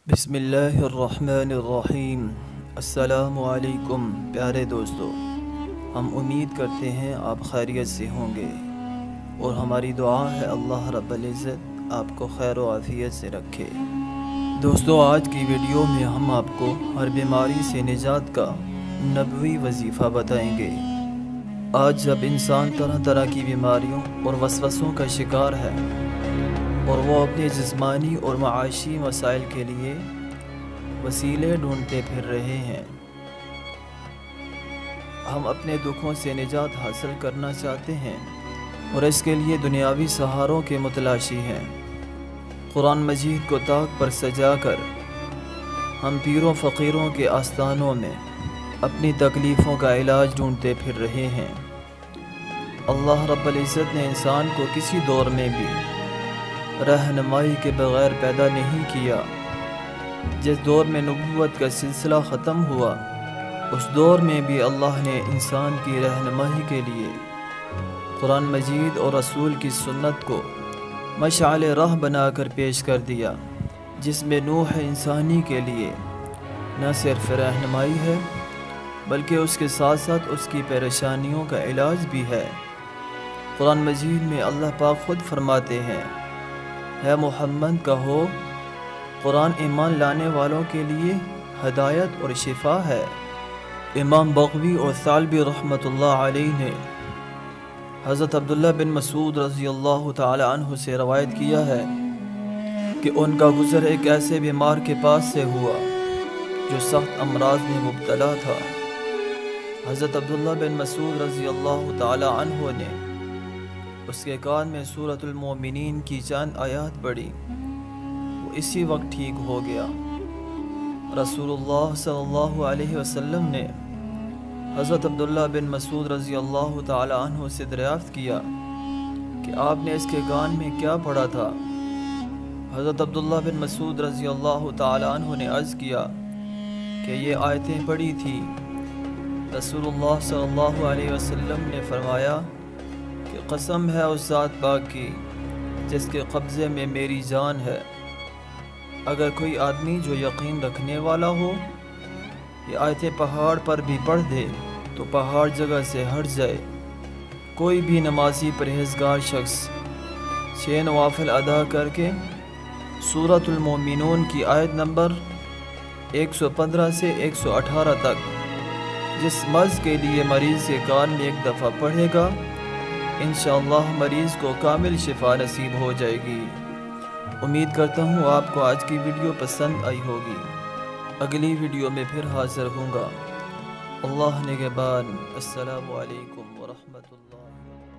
بسم اللہ الرحمن الرحیم۔ السلام علیکم پیارے دوستو، ہم امید کرتے ہیں آپ خیریت سے ہوں گے اور ہماری دعا ہے اللہ رب العزت آپ کو خیر و عافیت سے رکھے۔ دوستو، آج کی ویڈیو میں ہم آپ کو ہر بیماری سے نجات کا نبوی وظیفہ بتائیں گے۔ آج جب انسان طرح طرح کی بیماریوں اور وسوسوں کا شکار ہے اور وہ اپنے جسمانی اور معاشی مسائل کے لیے وسیلے ڈھونڈتے پھر رہے ہیں، ہم اپنے دکھوں سے نجات حاصل کرنا چاہتے ہیں اور اس کے لیے دنیاوی سہاروں کے متلاشی ہیں۔ قرآن مجید کو طاق پر سجا کر ہم پیروں فقیروں کے آستانوں میں اپنی تکلیفوں کا علاج ڈھونڈتے پھر رہے ہیں۔ اللہ رب العزت نے انسان کو کسی دور میں بھی رہنمائی کے بغیر پیدا نہیں کیا۔ جس دور میں نبوت کا سلسلہ ختم ہوا، اس دور میں بھی اللہ نے انسان کی رہنمائی کے لیے قرآن مجید اور رسول کی سنت کو مشعل راہ بنا کر پیش کر دیا، جس میں نوح انسانی کے لیے نہ صرف رہنمائی ہے بلکہ اس کے ساتھ ساتھ اس کی پریشانیوں کا علاج بھی ہے۔ قرآن مجید میں اللہ پاک خود فرماتے ہیں، ہے محمد کہو قرآن ایمان لانے والوں کے لیے ہدایت اور شفا ہے۔ امام بغوی اور ثعلبی رحمۃ اللہ علیہ نے حضرت عبداللہ بن مسعود رضی اللہ تعالی عنہ سے روایت کیا ہے کہ ان کا گزر ایک ایسے بیمار کے پاس سے ہوا جو سخت امراض میں مبتلا تھا۔ حضرت عبداللہ بن مسعود رضی اللہ تعالی عنہ نے اس کے کان میں سورۃ المومنین کی چند آیات پڑھی، وہ اسی وقت ٹھیک ہو گیا۔ رسول اللہ صلی اللہ علیہ وسلم نے حضرت عبداللہ بن مسعود رضی اللہ تعالی عنہ سے دریافت کیا کہ آپ نے اس کے کان میں کیا پڑھا تھا؟ حضرت عبداللہ بن مسعود رضی اللہ تعالی عنہ نے عرض کیا کہ یہ آیتیں پڑھی تھی۔ رسول اللہ صلی اللہ علیہ وسلم نے فرمایا کہ قسم ہے اس ذات پاک کی جس کے قبضے میں میری جان ہے، اگر کوئی آدمی جو یقین رکھنے والا ہو یہ آیتیں پہاڑ پر بھی پڑھ دے تو پہاڑ جگہ سے ہٹ جائے۔ کوئی بھی نمازی پرہیزگار شخص 6 نوافل ادا کر کے سورۃ المومنون کی آیت نمبر 115 سے 118 تک جس مرض کے لیے مریض کے کان میں ایک دفعہ پڑھے گا، انشاءاللہ مریض کو کامل شفا نصیب ہو جائے گی۔ امید کرتا ہوں آپ کو آج کی ویڈیو پسند آئی ہوگی۔ اگلی ویڈیو میں پھر حاضر ہوں گا۔ اللہ نگہبان۔ السلام علیکم ورحمۃ اللہ۔